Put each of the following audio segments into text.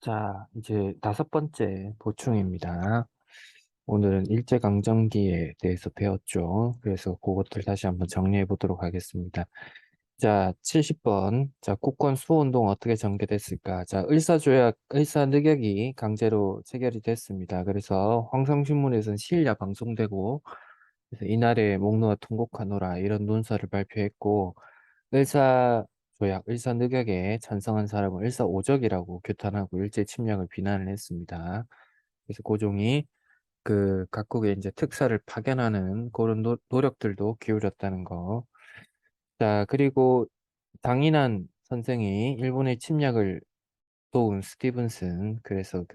자, 이제 다섯 번째 보충입니다. 오늘은 일제강점기에 대해서 배웠죠. 그래서 그것들 다시 한번 정리해 보도록 하겠습니다. 자, 70번. 자, 국권 수호운동 어떻게 전개됐을까? 자, 을사조약, 을사늑약이 강제로 체결이 됐습니다. 그래서 황성신문에서는 시일야 방송되고, 그래서 이날에 목놓아 통곡하노라 이런 논설을 발표했고, 을사조약, 을사늑약에 찬성한 사람은 을사오적이라고 규탄하고 일제 침략을 비난을 했습니다. 그래서 고종이 그 각국의 이제 특사를 파견하는 그런 노력들도 기울였다는 거. 자, 그리고 당인한 선생이 일본의 침략을 도운 스티븐슨, 그래서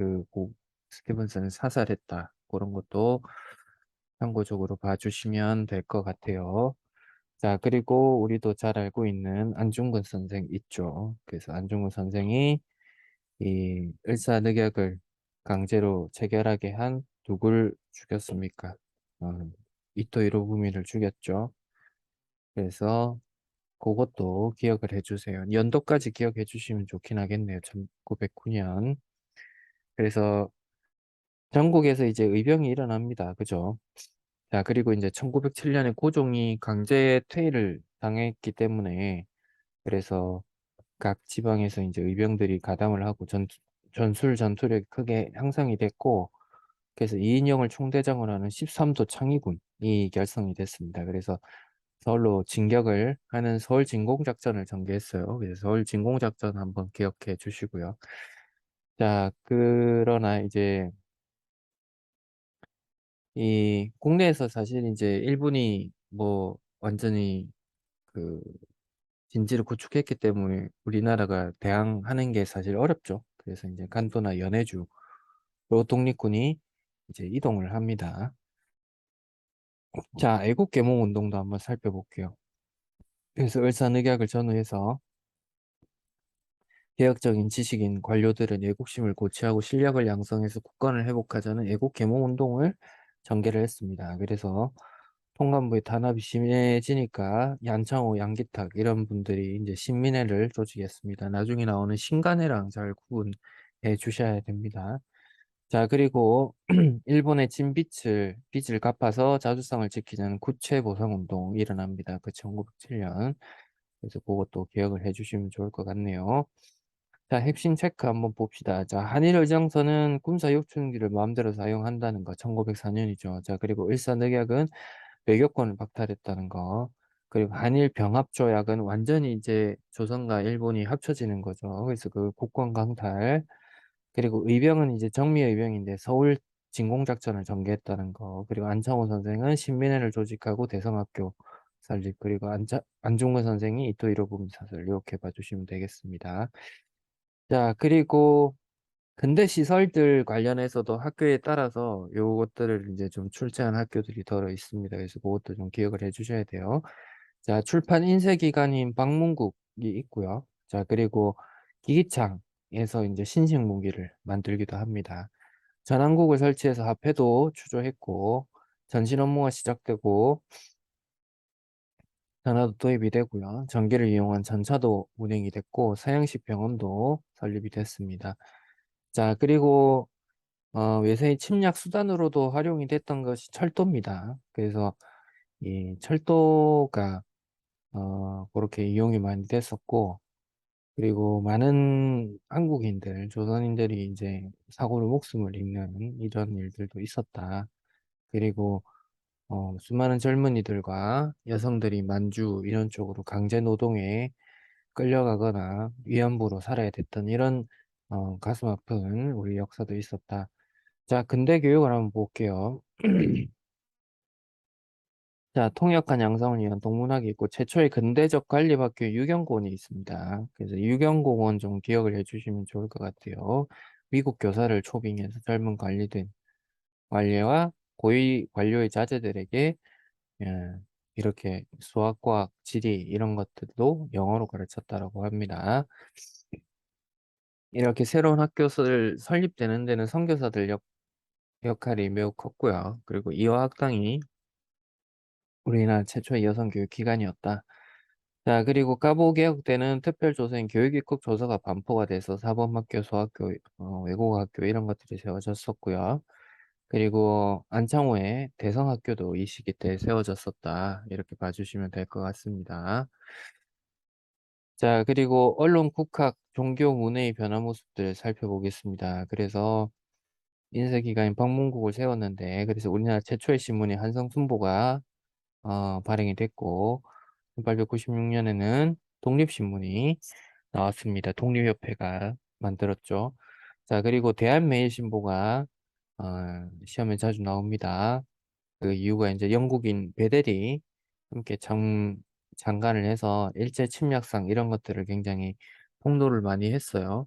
스티븐슨을 사살했다. 그런 것도 참고적으로 봐주시면 될 것 같아요. 자, 그리고 우리도 잘 알고 있는 안중근 선생 있죠. 그래서 안중근 선생이 이 을사늑약을 강제로 체결하게 한 누굴 죽였습니까? 어, 이토 히로부미를 죽였죠. 그래서 그것도 기억을 해주세요. 연도까지 기억해 주시면 좋긴 하겠네요. 1909년. 그래서 전국에서 이제 의병이 일어납니다. 그죠? 자, 그리고 이제 1907년에 고종이 강제 퇴위를 당했기 때문에 그래서 각 지방에서 이제 의병들이 가담을 하고 전술 전투력이 크게 향상이 됐고, 그래서 이인영을 총대장으로 하는 13도 창의군이 결성이 됐습니다. 그래서 서울로 진격을 하는 서울 진공작전을 전개했어요. 그래서 서울 진공작전 한번 기억해 주시고요. 자, 그러나 이제 이 국내에서 사실 이제 일본이 뭐 완전히 그 진지를 구축했기 때문에 우리나라가 대항하는 게 사실 어렵죠. 그래서 이제 간도나 연해주로 독립군이 이제 이동을 합니다. 자, 애국계몽 운동도 한번 살펴볼게요. 그래서 을사늑약을 전후해서 개혁적인 지식인 관료들은 애국심을 고취하고 실력을 양성해서 국권을 회복하자는 애국계몽 운동을 전개를 했습니다. 그래서 통감부의 탄압이 심해지니까 양창호, 양기탁 이런 분들이 이제 신민회를 조직했습니다. 나중에 나오는 신간회랑 잘 구분해 주셔야 됩니다. 자, 그리고 일본의 빚을 갚아서 자주성을 지키자는 구체보상운동 일어납니다. 그 1907년. 그래서 그것도 기억을 해주시면 좋을 것 같네요. 자, 핵심 체크 한번 봅시다. 자, 한일의정서는 군사 요충지를 마음대로 사용한다는 거, 1904년이죠. 자, 그리고 일사늑약은 외교권을 박탈했다는 거. 그리고 한일 병합조약은 완전히 이제 조선과 일본이 합쳐지는 거죠. 그래서 그 국권 강탈. 그리고 의병은 이제 정미의병인데 서울 진공작전을 전개했다는 거. 그리고 안창호 선생은 신민회를 조직하고 대성학교 설립. 그리고 안중근 선생이 이토 히로부미 사설 이렇게 봐주시면 되겠습니다. 자, 그리고 근대 시설들 관련해서도 학교에 따라서 요것들을 이제 좀 출제한 학교들이 더러 있습니다. 그래서 그것도 좀 기억을 해 주셔야 돼요. 자, 출판 인쇄기관인 방문국이 있고요. 자, 그리고 기기창에서 이제 신식 무기를 만들기도 합니다. 전환국을 설치해서 화폐도 추조했고, 전신 업무가 시작되고, 전화도 도입이 되고요. 전기를 이용한 전차도 운행이 됐고, 서양식 병원도 설립이 됐습니다. 자, 그리고 외세의 침략 수단으로도 활용이 됐던 것이 철도입니다. 그래서 이 철도가 그렇게 이용이 많이 됐었고, 그리고 많은 한국인들, 조선인들이 이제 사고로 목숨을 잃는 이런 일들도 있었다. 그리고 수많은 젊은이들과 여성들이 만주 이런 쪽으로 강제 노동에 끌려가거나 위안부로 살아야 됐던 이런 가슴 아픈 우리 역사도 있었다. 자, 근대 교육을 한번 볼게요. 자, 통역한 양성을 위한 동문학이 있고 최초의 근대적 관리학교 유경공원이 있습니다. 그래서 유경공원 좀 기억을 해주시면 좋을 것 같아요. 미국 교사를 초빙해서 젊은 관리와 고위 관료의 자제들에게 예, 이렇게 수학과학, 지리 이런 것들도 영어로 가르쳤다라고 합니다. 이렇게 새로운 학교를 설립되는 데는 선교사들 역할이 매우 컸고요. 그리고 이화학당이 우리나라 최초의 여성교육 기관이었다. 자, 그리고 까보개혁 때는 특별조서인 교육입국 조서가 반포가 돼서 사범학교, 소학교, 외국어학교 이런 것들이 세워졌었고요. 그리고 안창호의 대성학교도 이 시기 때 세워졌었다. 이렇게 봐주시면 될 것 같습니다. 자, 그리고 언론, 국학, 종교, 문화의 변화 모습들 살펴보겠습니다. 그래서 인쇄기관인 방문국을 세웠는데, 그래서 우리나라 최초의 신문이 한성순보가 발행이 됐고, 1896년에는 독립신문이 나왔습니다. 독립협회가 만들었죠. 자, 그리고 대한매일신보가 시험에 자주 나옵니다. 그 이유가 이제 영국인 베델이 함께 장관을 해서 일제 침략상 이런 것들을 굉장히 폭로를 많이 했어요.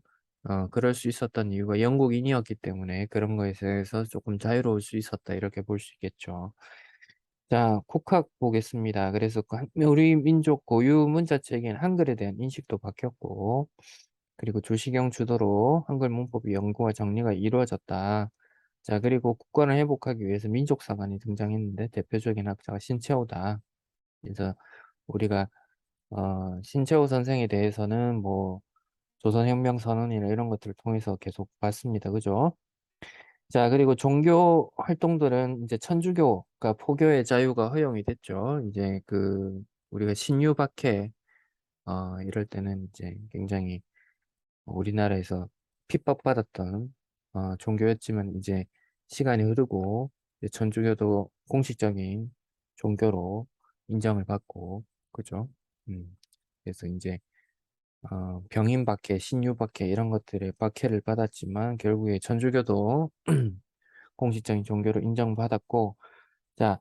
그럴 수 있었던 이유가 영국인이었기 때문에 그런 거에 대해서 조금 자유로울 수 있었다 이렇게 볼 수 있겠죠. 자, 국학 보겠습니다. 그래서 우리 민족 고유 문자체계인 한글에 대한 인식도 바뀌었고, 그리고 주시경 주도로 한글 문법의 연구와 정리가 이루어졌다. 자, 그리고 국가를 회복하기 위해서 민족사관이 등장했는데 대표적인 학자가 신채호다. 그래서 우리가 신채호 선생에 대해서는 뭐 조선혁명 선언이나 이런 것들을 통해서 계속 봤습니다. 그죠? 자, 그리고 종교 활동들은 이제 천주교가 포교의 자유가 허용이 됐죠. 이제 우리가 신유박해 이럴 때는 이제 굉장히 우리나라에서 핍박받았던 종교였지만 이제 시간이 흐르고 이제 천주교도 공식적인 종교로 인정을 받고 그죠? 음. 그래서 이제 병인박해, 신유박해 이런 것들의 박해를 받았지만 결국에 천주교도 공식적인 종교로 인정받았고 자,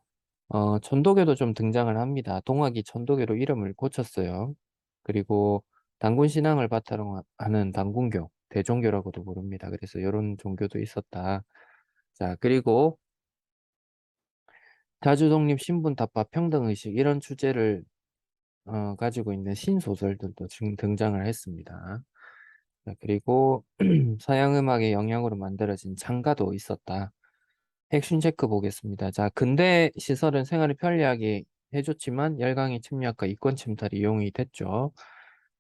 천도교도 좀 등장을 합니다. 동학이 천도교로 이름을 고쳤어요. 그리고 단군 신앙을 바탕으로 하는 단군교, 대종교라고도 부릅니다. 그래서 이런 종교도 있었다. 자, 그리고 자주독립, 신분타파, 평등의식 이런 주제를 가지고 있는 신소설들도 지금 등장을 했습니다. 자, 그리고 서양음악의 영향으로 만들어진 창가도 있었다. 핵심 체크 보겠습니다. 자, 근대 시설은 생활을 편리하게 해줬지만 열강의 침략과 이권 침탈이 이용이 됐죠.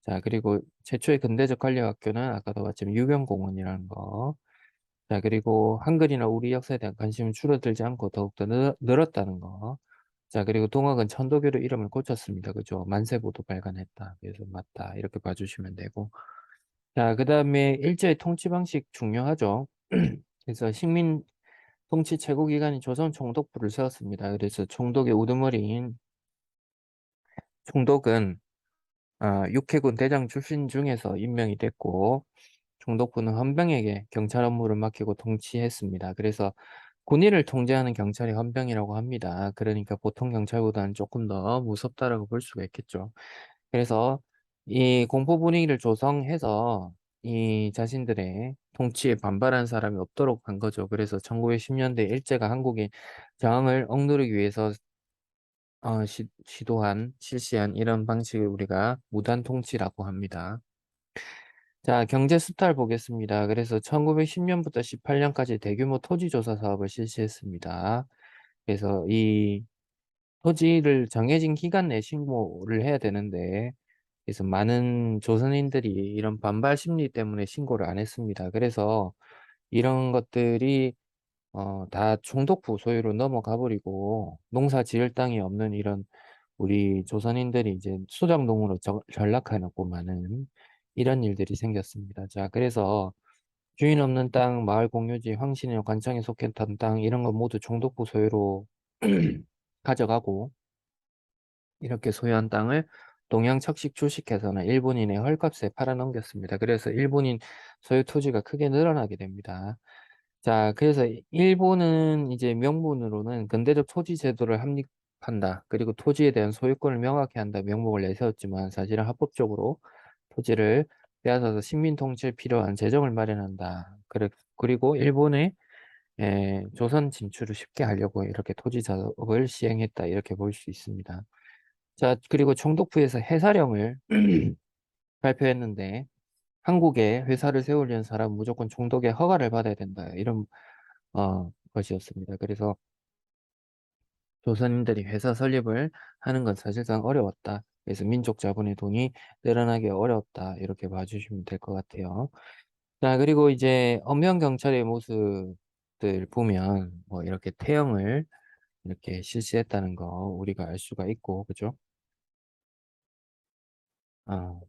자, 그리고 최초의 근대적 관리학교는 아까도 봤지만 유병공원이라는 거. 자, 그리고 한글이나 우리 역사에 대한 관심은 줄어들지 않고 더욱더 늘었다는 거. 자, 그리고 동학은 천도교로 이름을 고쳤습니다. 그죠? 만세보도 발간했다. 그래서 맞다. 이렇게 봐주시면 되고. 자, 그 다음에 일제의 통치 방식 중요하죠. 그래서 식민 통치 최고기관인 조선 총독부를 세웠습니다. 그래서 총독의 우두머리인 총독은 육해군 대장 출신 중에서 임명이 됐고 총독부는 헌병에게 경찰 업무를 맡기고 통치했습니다. 그래서 군인을 통제하는 경찰이 헌병이라고 합니다. 그러니까 보통 경찰보다는 조금 더 무섭다라고 볼 수가 있겠죠. 그래서 이 공포 분위기를 조성해서 이 자신들의 통치에 반발하는 사람이 없도록 한 거죠. 그래서 1910년대 일제가 한국의 저항을 억누르기 위해서 실시한 이런 방식을 우리가 무단 통치라고 합니다. 자, 경제 수탈 보겠습니다. 그래서 1910년부터 18년까지 대규모 토지조사 사업을 실시했습니다. 그래서 이 토지를 정해진 기간 내에 신고를 해야 되는데, 그래서 많은 조선인들이 이런 반발 심리 때문에 신고를 안 했습니다. 그래서 이런 것들이 다 총독부 소유로 넘어가 버리고 농사 지을 땅이 없는 이런 우리 조선인들이 이제 수장동으로 전락하고 많은 이런 일들이 생겼습니다. 자, 그래서 주인 없는 땅, 마을 공유지, 황신이나 관청에 속했던 땅 이런 거 모두 총독부 소유로 가져가고 이렇게 소유한 땅을 동양 척식 주식회사나 일본인의 헐값에 팔아넘겼습니다. 그래서 일본인 소유 토지가 크게 늘어나게 됩니다. 자, 그래서 일본은 이제 명분으로는 근대적 토지 제도를 확립한다. 그리고 토지에 대한 소유권을 명확히 한다. 명목을 내세웠지만 사실은 합법적으로 토지를 빼앗아서 식민 통치에 필요한 재정을 마련한다. 그리고 일본의 조선 진출을 쉽게 하려고 이렇게 토지 사업을 시행했다. 이렇게 볼 수 있습니다. 자, 그리고 총독부에서 해사령을 발표했는데 한국에 회사를 세우려는 사람은 무조건 총독의 허가를 받아야 된다. 이런 것이었습니다. 그래서 조선인들이 회사 설립을 하는 건 사실상 어려웠다. 그래서 민족 자본의 돈이 늘어나기 어렵다. 이렇게 봐주시면 될 것 같아요. 자, 그리고 이제 엄명 경찰의 모습들 보면 뭐 이렇게 태형을 이렇게 실시했다는 거 우리가 알 수가 있고, 그죠?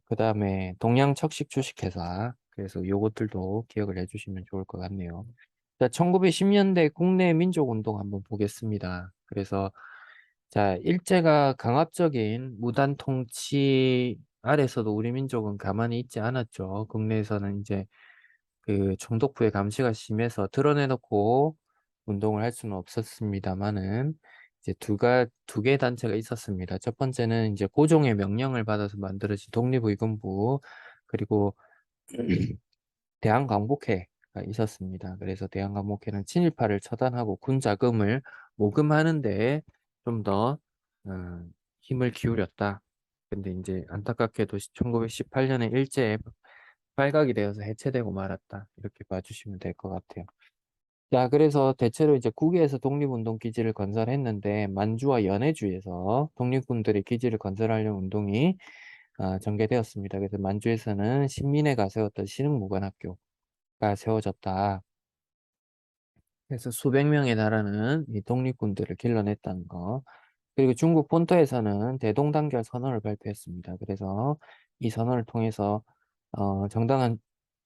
그다음에 동양척식 주식회사. 그래서 요것들도 기억을 해주시면 좋을 것 같네요. 자, 1910년대 국내 민족운동 한번 보겠습니다. 그래서 자, 일제가 강압적인 무단 통치 아래서도 우리 민족은 가만히 있지 않았죠. 국내에서는 이제 그 총독부의 감시가 심해서 드러내놓고 운동을 할 수는 없었습니다만은 이제 두 개 단체가 있었습니다. 첫 번째는 이제 고종의 명령을 받아서 만들어진 독립의금부, 그리고 대한광복회가 있었습니다. 그래서 대한광복회는 친일파를 처단하고 군 자금을 모금하는 데 좀 더 힘을 기울였다. 근데 이제 안타깝게도 1918년에 일제에 발각이 되어서 해체되고 말았다. 이렇게 봐주시면 될 것 같아요. 자, 그래서 대체로 이제 국외에서 독립운동 기지를 건설했는데 만주와 연해주에서 독립군들의 기지를 건설하려는 운동이 전개되었습니다. 그래서 만주에서는 신민회가 세웠던 신흥무관학교가 세워졌다. 그래서 수백 명에 달하는 이 독립군들을 길러냈다는 거. 그리고 중국 본토에서는 대동단결 선언을 발표했습니다. 그래서 이 선언을 통해서 정당한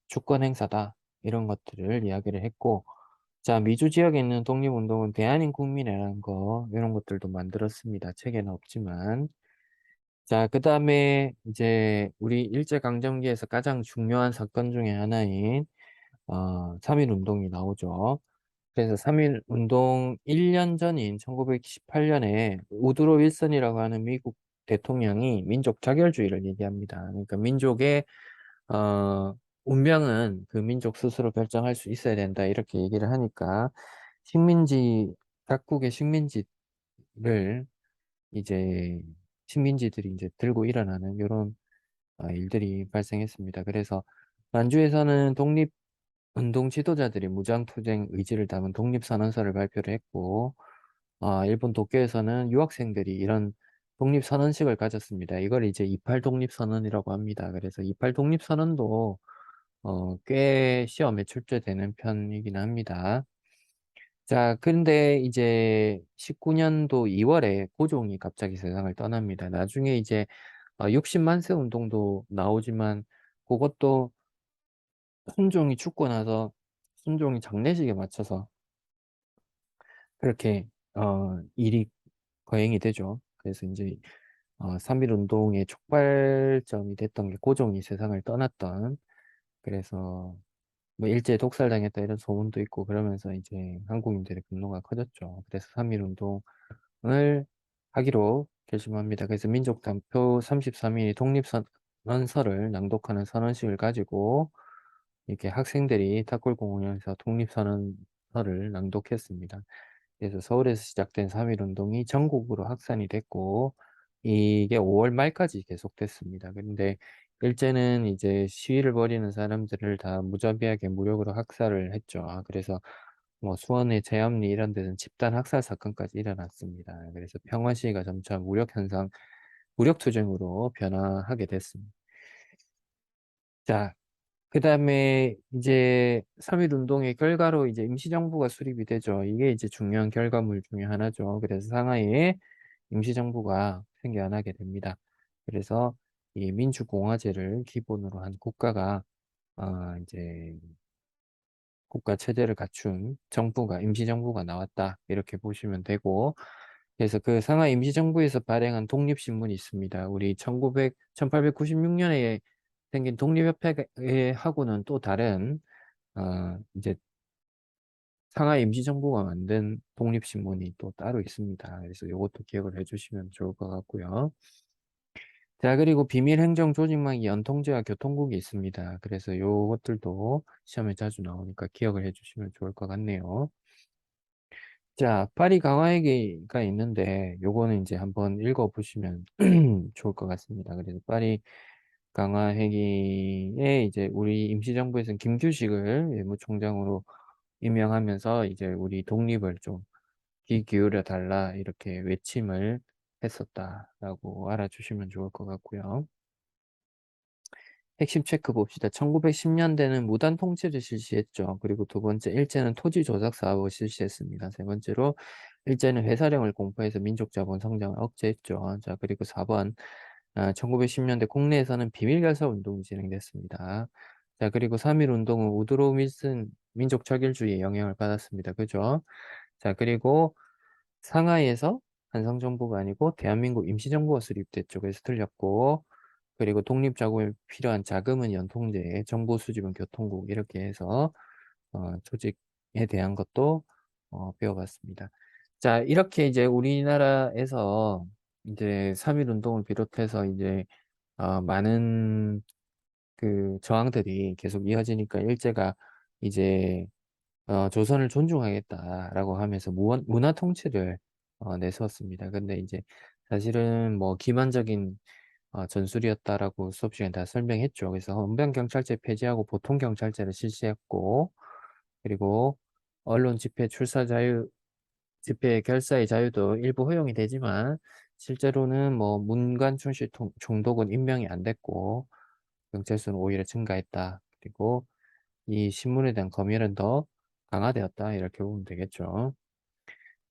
주권 행사다. 이런 것들을 이야기를 했고, 자, 미주 지역에 있는 독립운동은 대한인국민회라는 거, 이런 것들도 만들었습니다. 책에는 없지만. 자, 그 다음에 이제 우리 일제강점기에서 가장 중요한 사건 중에 하나인 3.1운동이 나오죠. 그래서 3.1 운동 1년 전인 1918년에 우드로 윌슨이라고 하는 미국 대통령이 민족 자결주의를 얘기합니다. 그러니까 민족의 운명은 그 민족 스스로 결정할 수 있어야 된다. 이렇게 얘기를 하니까 식민지, 각국의 식민지를 이제 식민지들이 이제 들고 일어나는 이런 일들이 발생했습니다. 그래서 만주에서는 독립운동 지도자들이 무장투쟁 의지를 담은 독립선언서를 발표를 했고, 일본 도쿄에서는 유학생들이 이런 독립선언식을 가졌습니다. 이걸 이제 28 독립선언이라고 합니다. 그래서 28 독립선언도 꽤 시험에 출제되는 편이긴 합니다. 자, 근데 이제 19년도 2월에 고종이 갑자기 세상을 떠납니다. 나중에 이제 60만세 운동도 나오지만 그것도 순종이 죽고 나서 순종이 장례식에 맞춰서 그렇게 일이 거행이 되죠. 그래서 이제 3.1 운동의 촉발점이 됐던 게 고종이 세상을 떠났던, 그래서 뭐 일제에 독살당했다 이런 소문도 있고 그러면서 이제 한국인들의 분노가 커졌죠. 그래서 3.1 운동을 하기로 결심합니다. 그래서 민족단표 33인이 독립선언서를 낭독하는 선언식을 가지고 이렇게 학생들이 탑골공원에서 독립선언서를 낭독했습니다. 그래서 서울에서 시작된 3.1 운동이 전국으로 확산이 됐고 이게 5월 말까지 계속됐습니다. 근데 일제는 이제 시위를 벌이는 사람들을 다 무자비하게 무력으로 학살을 했죠. 그래서 뭐 수원의 제암리 이런 데는 집단 학살 사건까지 일어났습니다. 그래서 평화 시위가 점차 무력 투쟁으로 변화하게 됐습니다. 자, 그 다음에 이제 3.1 운동의 결과로 이제 임시정부가 수립이 되죠. 이게 이제 중요한 결과물 중에 하나죠. 그래서 상하이에 임시정부가 생겨나게 됩니다. 그래서 이 민주공화제를 기본으로 한 국가가 이제 국가 체제를 갖춘 정부가 임시정부가 나왔다. 이렇게 보시면 되고, 그래서 그 상하이 임시정부에서 발행한 독립신문이 있습니다. 우리 1896년에 생긴 독립협회하고는 또 다른 이제 상하이 임시정부가 만든 독립신문이 또 따로 있습니다. 그래서 이것도 기억을 해주시면 좋을 것 같고요. 자, 그리고 비밀행정조직망이 연통제와 교통국이 있습니다. 그래서 요것들도 시험에 자주 나오니까 기억을 해주시면 좋을 것 같네요. 자, 파리 강화회의가 있는데 요거는 이제 한번 읽어보시면 좋을 것 같습니다. 그래서 파리 강화회의에 이제 우리 임시정부에서는 김규식을 외무총장으로 임명하면서 이제 우리 독립을 좀 귀 기울여 달라 이렇게 외침을 했었다라고 알아주시면 좋을 것 같고요. 핵심 체크 봅시다. 1910년대는 무단 통치를 실시했죠. 그리고 두 번째, 일제는 토지 조작 사업을 실시했습니다. 세 번째로, 일제는 회사령을 공포해서 민족 자본 성장을 억제했죠. 자, 그리고 4번, 1910년대 국내에서는 비밀결사 운동이 진행됐습니다. 자, 그리고 3.1 운동은 우드로 윌슨 민족 적일주의의 영향을 받았습니다. 그죠? 자, 그리고 상하이에서 한성정부가 아니고 대한민국 임시정부가 수립됐죠. 그래서 틀렸고, 그리고 독립작업에 필요한 자금은 연통제, 정보 수집은 교통국 이렇게 해서 조직에 대한 것도 배워봤습니다. 자, 이렇게 이제 우리나라에서 이제 3.1 운동을 비롯해서 이제 많은 그 저항들이 계속 이어지니까 일제가 이제 조선을 존중하겠다라고 하면서 문화 통치를 내세웠습니다. 근데 이제 사실은 뭐 기만적인 전술이었다라고 수업 시간에 다 설명했죠. 그래서 헌병경찰제 폐지하고 보통경찰제를 실시했고, 그리고 언론 집회 출사 자유, 집회 결사의 자유도 일부 허용이 되지만 실제로는 뭐 문관 충실 중독은 임명이 안 됐고 경찰 수는 오히려 증가했다. 그리고 이 신문에 대한 검열은 더 강화되었다. 이렇게 보면 되겠죠.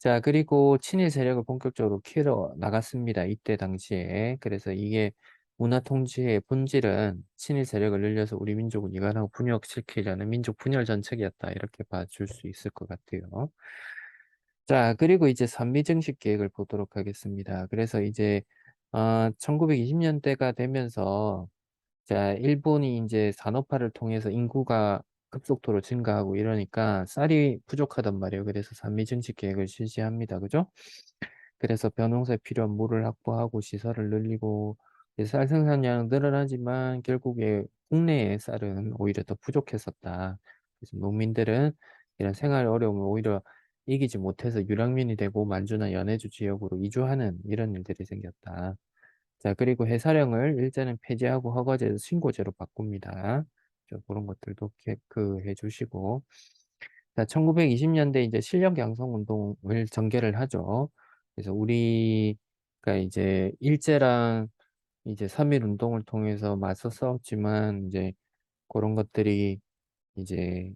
자, 그리고 친일 세력을 본격적으로 키워 나갔습니다. 이때 당시에. 그래서 이게 문화 통치의 본질은 친일 세력을 늘려서 우리 민족을 이관하고 분열시키려는 민족 분열 정책이었다. 이렇게 봐줄 수 있을 것 같아요. 자, 그리고 이제 산미증식 계획을 보도록 하겠습니다. 그래서 이제 1920년대가 되면서 자, 일본이 이제 산업화를 통해서 인구가 급속도로 증가하고 이러니까 쌀이 부족하단 말이에요. 그래서 산미증식 계획을 실시합니다. 그죠? 그래서 벼농사에 필요한 물을 확보하고 시설을 늘리고 이제 쌀 생산량은 늘어나지만 결국에 국내의 쌀은 오히려 더 부족했었다. 그래서 농민들은 이런 생활 어려움을 오히려 이기지 못해서 유랑민이 되고 만주나 연해주 지역으로 이주하는 이런 일들이 생겼다. 자, 그리고 해사령을 일제는 폐지하고 허가제에서 신고제로 바꿉니다. 그런 것들도 체크해 주시고. 자, 1920년대 이제 실력 양성 운동을 전개를 하죠. 그래서 우리가 이제 일제랑 이제 3.1 운동을 통해서 맞서 싸웠지만 이제 그런 것들이 이제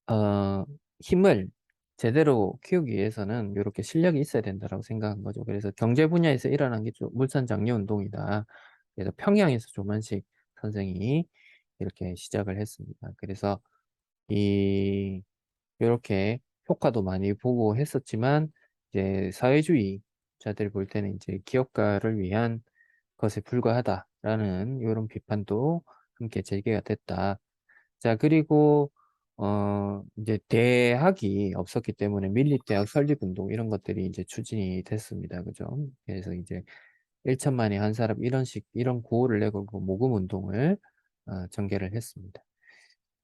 어, 힘을 제대로 키우기 위해서는 이렇게 실력이 있어야 된다라고 생각한 거죠. 그래서 경제 분야에서 일어난 게 물산 장려 운동이다. 그래서 평양에서 조만식 선생이 이렇게 시작을 했습니다. 그래서 이 이렇게 효과도 많이 보고 했었지만 이제 사회주의자들이 볼 때는 이제 기업가를 위한 것에 불과하다라는 이런 비판도 함께 제기가 됐다. 자, 그리고 이제 대학이 없었기 때문에 밀립대학 설립운동 이런 것들이 이제 추진이 됐습니다. 그죠? 그래서 이제 1천만에 한 사람 이런 구호를 내고 그 모금운동을 전개를 했습니다.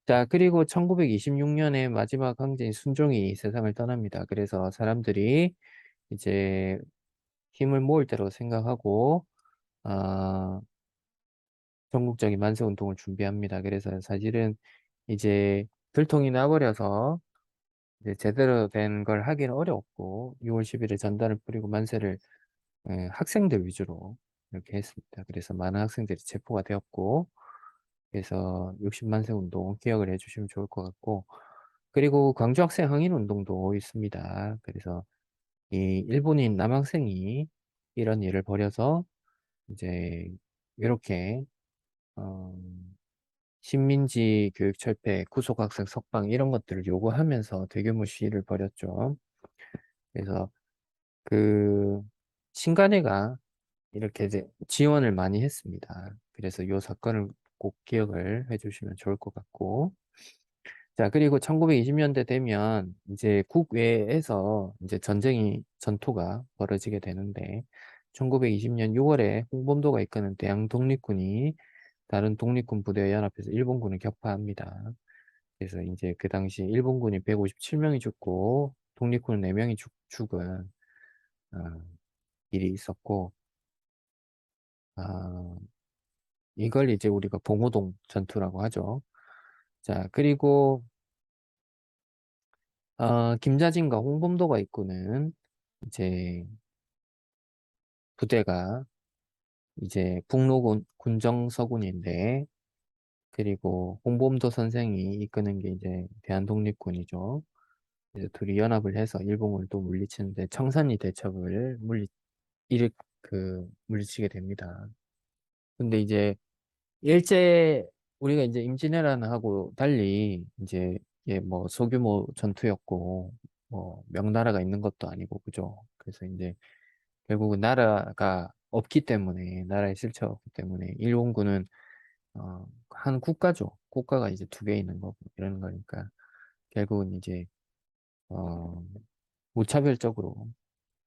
자, 그리고 1926년에 마지막 황제인 순종이 세상을 떠납니다. 그래서 사람들이 이제 힘을 모을 때로 생각하고 아, 전국적인 만세운동을 준비합니다. 그래서 사실은 이제 들통이 나버려서 이제 제대로 된 걸 하기는 어려웠고 6월 10일에 전단을 뿌리고 만세를 학생들 위주로 이렇게 했습니다. 그래서 많은 학생들이 체포가 되었고 그래서 60만세 운동 기억을 해주시면 좋을 것 같고 그리고 광주 학생 항일 운동도 있습니다. 그래서 이 일본인 남학생이 이런 일을 벌여서 이제 이렇게 어, 식민지 교육 철폐, 구속학생 석방 이런 것들을 요구하면서 대규모 시위를 벌였죠. 그래서 그 신간회가 이렇게 이제 지원을 많이 했습니다. 그래서 이 사건을 꼭 기억을 해주시면 좋을 것 같고. 자, 그리고 1920년대 되면 이제 국외에서 이제 전투가 벌어지게 되는데, 1920년 6월에 홍범도가 이끄는 대양 독립군이 다른 독립군 부대와 연합해서 일본군을 격파합니다. 그래서 이제 그 당시 일본군이 157명이 죽고 독립군 4명이 죽은 어, 일이 있었고 아, 이걸 이제 우리가 봉오동 전투라고 하죠. 자, 그리고 김자진과 홍범도가 이끄는 이제 부대가 이제 북로군 군정서군인데, 그리고 홍범도 선생이 이끄는 게 이제 대한독립군이죠. 그래서 둘이 연합을 해서 일본을 또 물리치는데 청산리 대첩을 물리치게 됩니다. 근데 이제 일제 우리가 이제 임진왜란하고 달리 이제 이게 뭐 소규모 전투였고 뭐 명나라가 있는 것도 아니고 그죠. 그래서 이제 결국은 나라가 없기 때문에 나라에 실체가 없기 때문에 일본군은 한 국가죠. 국가가 이제 두 개 있는 거고 이런 거니까 결국은 이제 어, 무차별적으로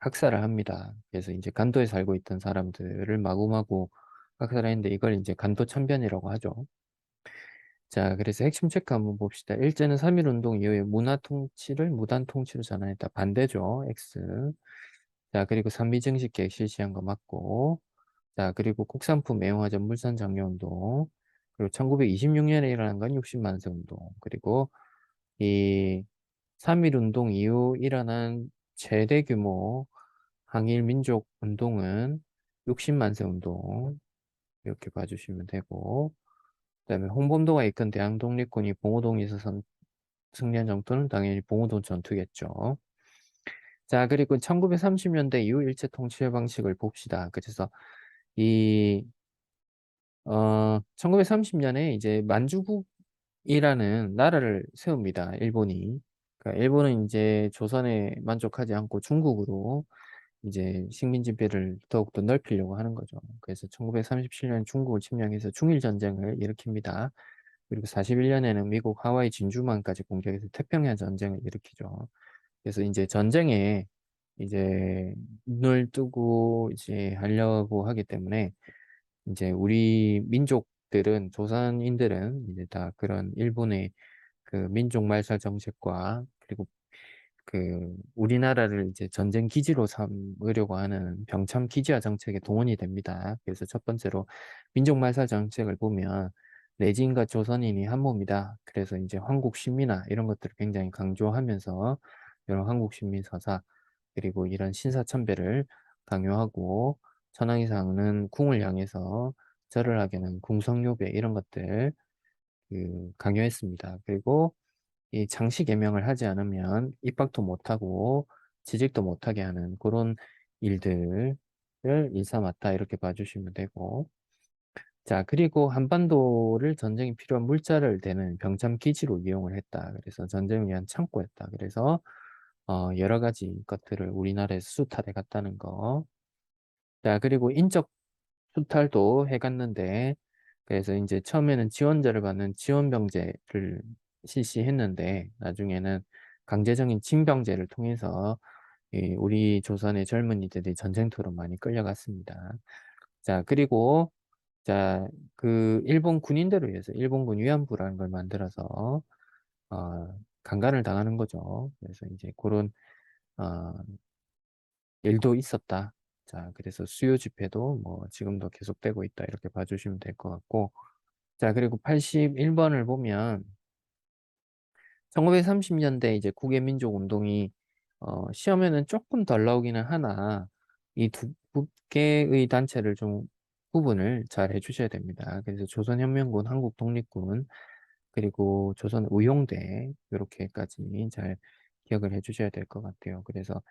학살을 합니다. 그래서 이제 간도에 살고 있던 사람들을 마구마구 학살을 했는데 이걸 이제 간도천변이라고 하죠. 자, 그래서 핵심 체크 한번 봅시다. 일제는 3.1운동 이후에 문화 통치를 무단 통치로 전환했다. 반대죠. X. 자, 그리고 삼비정식 계획 실시한 거 맞고. 자, 그리고 국산품 애용화전 물산 장려운동. 그리고 1926년에 일어난 건 60만 세 운동. 그리고 이 3.1운동 이후 일어난 최대 규모 항일 민족 운동은 60만 세 운동. 이렇게 봐주시면 되고. 그다음에 홍범도가 이끈 대한독립군이 봉오동에서 승리한 정도는 당연히 봉오동 전투겠죠. 자, 그리고 1930년대 이후 일제 통치 방식을 봅시다. 그래서 이 1930년에 이제 만주국이라는 나라를 세웁니다. 일본이. 그러니까 일본은 이제 조선에 만족하지 않고 중국으로 이제 식민 지배를 더욱더 넓히려고 하는 거죠. 그래서 1937년 중국을 침략해서 중일 전쟁을 일으킵니다. 그리고 41년에는 미국 하와이 진주만까지 공격해서 태평양 전쟁을 일으키죠. 그래서 이제 전쟁에 이제 눈을 뜨고 이제 하려고 하기 때문에 이제 우리 민족들은 조선인들은 이제 다 그런 일본의 그 민족 말살 정책과 그리고 그 우리나라를 이제 전쟁 기지로 삼으려고 하는 병참 기지화 정책에 동원이 됩니다. 그래서 첫 번째로 민족 말살 정책을 보면 내진과 조선인이 한 몸이다. 그래서 이제 한국 신민화 이런 것들을 굉장히 강조하면서 이런 한국 신민 서사 그리고 이런 신사참배를 강요하고 천황이상은 궁을 향해서 절을 하게는 궁성요배 이런 것들 강요했습니다. 그리고 이 장시 개명을 하지 않으면 입학도 못하고 취직도 못하게 하는 그런 일들을 일삼았다 이렇게 봐주시면 되고 자 그리고 한반도를 전쟁이 필요한 물자를 대는 병참 기지로 이용을 했다. 그래서 전쟁을 위한 창고였다. 그래서 여러 가지 것들을 우리나라에서 수탈해 갔다는 거. 자 그리고 인적 수탈도 해갔는데 그래서 이제 처음에는 지원자를 받는 지원병제를 실시했는데 나중에는 강제적인 징병제를 통해서 우리 조선의 젊은이들이 전쟁터로 많이 끌려갔습니다. 자, 그리고 자, 그 일본 군인들을 위해서 일본군 위안부라는 걸 만들어서 강간을 당하는 거죠. 그래서 이제 그런 어, 일도 있었다. 자, 그래서 수요 집회도 뭐 지금도 계속되고 있다. 이렇게 봐주시면 될 것 같고. 자, 그리고 81번을 보면 1930년대 이제 국외민족 운동이 시험에는 조금 덜 나오기는 하나 이 두 개의 단체를 좀 구분을 잘 해주셔야 됩니다. 그래서 조선혁명군, 한국독립군, 그리고 조선의용대 이렇게까지 잘 기억을 해주셔야 될 것 같아요. 그래서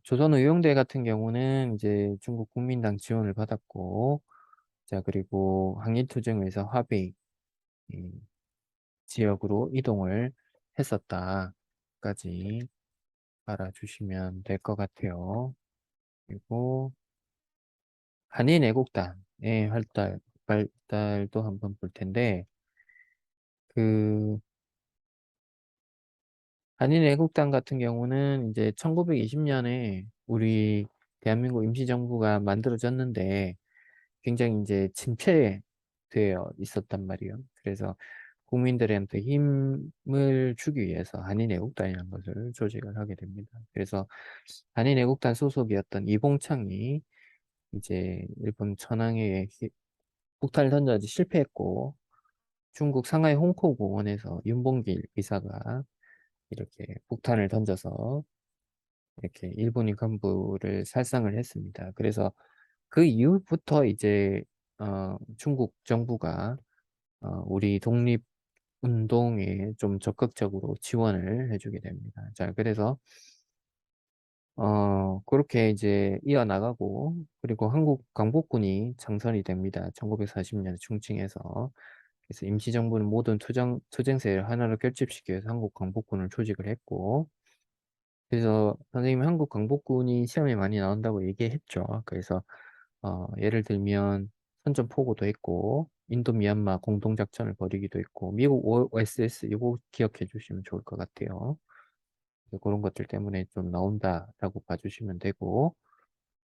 조선의용대 같은 경우는 이제 중국 국민당 지원을 받았고, 자 그리고 항일투쟁에서 화베이 이 지역으로 이동을 했었다까지 알아주시면 될 것 같아요. 그리고 한인애국단의 발달도 한번 볼 텐데 그 한인애국단 같은 경우는 이제 1920년에 우리 대한민국 임시정부가 만들어졌는데 굉장히 이제 침체되어 있었단 말이에요. 그래서 국민들한테 힘을 주기 위해서 한인애국단이라는 것을 조직을 하게 됩니다. 그래서 한인애국단 소속이었던 이봉창이 이제 일본 천황에 폭탄을 던져지 실패했고 중국 상하이 홍콩 공원에서 윤봉길 의사가 이렇게 폭탄을 던져서 이렇게 일본인 간부를 살상을 했습니다. 그래서 그 이후부터 이제 중국 정부가 우리 독립운동에 좀 적극적으로 지원을 해주게 됩니다. 자, 그래서 그렇게 이제 이어나가고, 그리고 한국 광복군이 창설이 됩니다. 1940년 충칭에서. 그래서 임시정부는 모든 투쟁세를 하나로 결집시키기 위해서 한국 광복군을 조직을 했고, 그래서 선생님이 한국 광복군이 시험에 많이 나온다고 얘기했죠. 그래서 예를 들면 선전포고도 했고, 인도 미얀마 공동작전을 벌이기도 했고, 미국 OSS 이거 기억해 주시면 좋을 것 같아요. 그런 것들 때문에 좀 나온다라고 봐주시면 되고,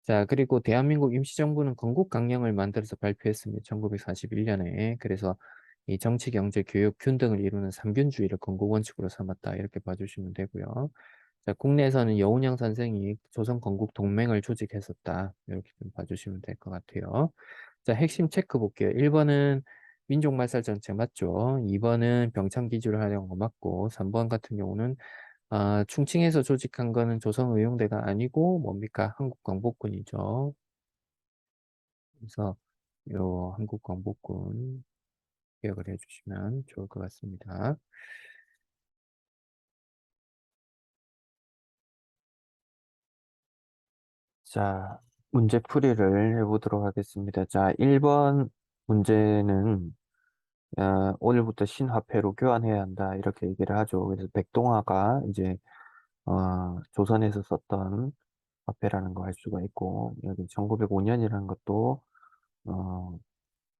자, 그리고 대한민국 임시정부는 건국강령을 만들어서 발표했습니다. 1941년에. 그래서 이 정치, 경제, 교육, 균 등을 이루는 삼균주의를 건국원칙으로 삼았다. 이렇게 봐주시면 되고요. 자, 국내에서는 여운형 선생이 조선건국동맹을 조직했었다. 이렇게 좀 봐주시면 될 것 같아요. 자, 핵심 체크 볼게요. 1번은 민족말살 정책 맞죠? 2번은 병창기지를 하려는 거 맞고, 3번 같은 경우는 충칭에서 조직한 거는 조선의용대가 아니고 뭡니까? 한국광복군이죠. 그래서 요 한국광복군 기억을 해주시면 좋을 것 같습니다. 자, 문제풀이를 해보도록 하겠습니다. 자, 1번 문제는 오늘부터 신화폐로 교환해야 한다 이렇게 얘기를 하죠. 그래서 백동화가 이제 조선에서 썼던 화폐라는 거 알 수가 있고, 여기 1905년이라는 것도 어,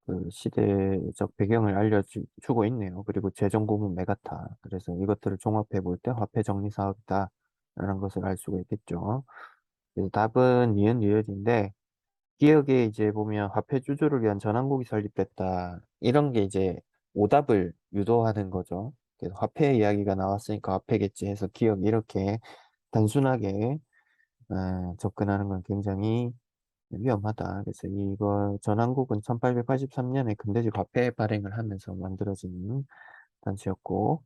그 시대적 배경을 알려주고 있네요. 그리고 재정고문 메가타. 그래서 이것들을 종합해 볼 때 화폐 정리 사업이다라는 것을 알 수가 있겠죠. 그래서 답은 니은 리을인데, 기억에 이제 보면 화폐 주주를 위한 전환국이 설립됐다. 이런 게 이제 오답을 유도하는 거죠. 그래서 화폐 이야기가 나왔으니까 화폐겠지 해서 기억 이렇게 단순하게 접근하는 건 굉장히 위험하다. 그래서 이거 전환국은 1883년에 근대적 화폐 발행을 하면서 만들어진 단체였고,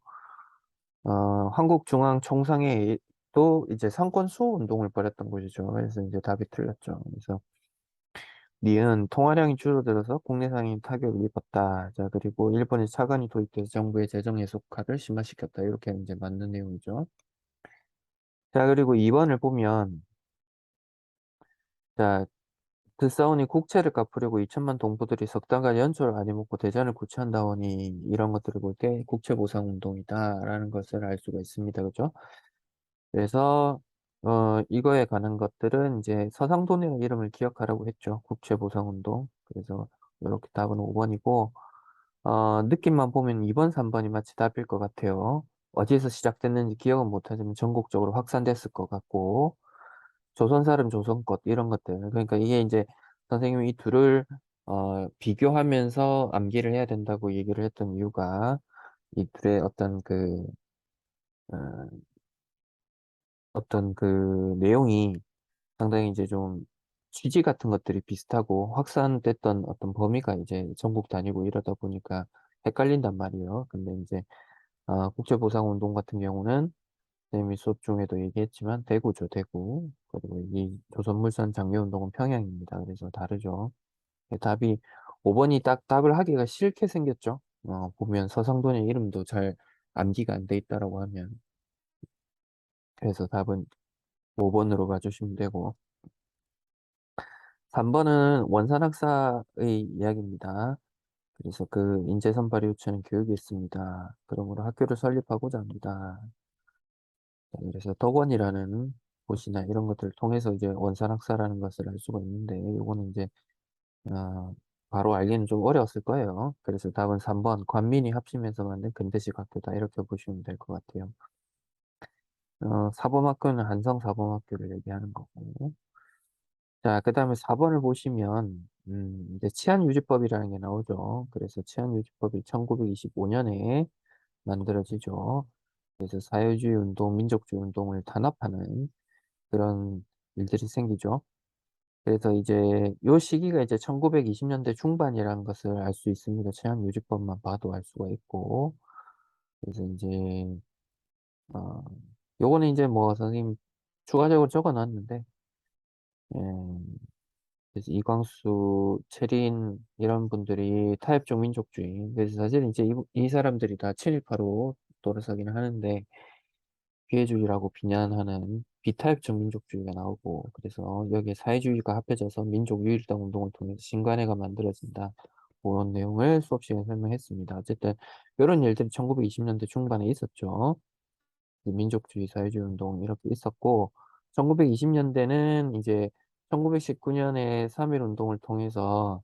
한국중앙총상회도 이제 상권 수호 운동을 벌였던 곳이죠. 그래서 이제 답이 틀렸죠. 그래서 니은 통화량이 줄어들어서 국내 상인 타격을 입었다. 자, 그리고 일본의 차관이 도입돼서 정부의 재정 예속화를 심화시켰다. 이렇게 이제 맞는 내용이죠. 자, 그리고 2번을 보면, 자, 드사오니 국채를 갚으려고 2천만 동포들이 석 달간 연초를 안 해먹고 대전을 구치한다오니 이런 것들을 볼 때 국채 보상 운동이다라는 것을 알 수가 있습니다. 그죠? 그래서 이거에 관한 것들은 이제 서상돈이라는 이름을 기억하라고 했죠. 국채 보상 운동. 그래서 이렇게 답은 5번이고 느낌만 보면 2번, 3번이 마치 답일 것 같아요. 어디에서 시작됐는지 기억은 못하지만 전국적으로 확산됐을 것 같고 조선 사람 조선 것 이런 것들 그러니까 이게 이제 선생님이 이 둘을 비교하면서 암기를 해야 된다고 얘기를 했던 이유가 이 둘의 어, 어떤 그 내용이 상당히 이제 좀 취지 같은 것들이 비슷하고 확산됐던 어떤 범위가 이제 전국 다니고 이러다 보니까 헷갈린단 말이에요. 근데 이제 국제보상운동 같은 경우는 선생님이 수업 중에도 얘기했지만 대구죠, 대구. 그리고 이 조선물산 장려운동은 평양입니다. 그래서 다르죠. 답이 5번이 딱 답을 하기가 싫게 생겼죠. 보면 서상돈의 이름도 잘 암기가 안 돼 있다라고 하면. 그래서 답은 5번으로 봐주시면 되고. 3번은 원산학사의 이야기입니다. 그래서 그 인재선발이 요청하는 교육이 있습니다. 그러므로 학교를 설립하고자 합니다. 네, 그래서 덕원이라는 곳이나 이런 것들을 통해서 이제 원산학사라는 것을 알 수가 있는데, 요거는 이제, 어, 바로 알기는 좀 어려웠을 거예요. 그래서 답은 3번, 관민이 합심해서 만든 근대식 학교다. 이렇게 보시면 될 것 같아요. 사범학교는 한성사범학교를 얘기하는 거고. 자, 그 다음에 4번을 보시면, 이제 치안유지법이라는 게 나오죠. 그래서 치안유지법이 1925년에 만들어지죠. 그래서 사회주의 운동, 민족주의 운동을 단합하는 그런 일들이 생기죠. 그래서 이제 요 시기가 이제 1920년대 중반이라는 것을 알 수 있습니다. 치안유지법만 봐도 알 수가 있고. 그래서 이제, 어, 요거는 이제 뭐 선생님 추가적으로 적어놨는데, 예, 그래서 이광수, 최린 이런 분들이 타협적 민족주의. 그래서 사실 이제 이 사람들이 다 친일파로 돌아서기는 하는데 기회주의라고 비난하는 비타협적 민족주의가 나오고 그래서 여기에 사회주의가 합해져서 민족 유일당 운동을 통해서 신관회가 만들어진다. 그런 내용을 수업 시간에 설명했습니다. 어쨌든 이런 일들이 1920년대 중반에 있었죠. 민족주의, 사회주의 운동 이렇게 있었고 1920년대는 이제 1919년에 3.1 운동을 통해서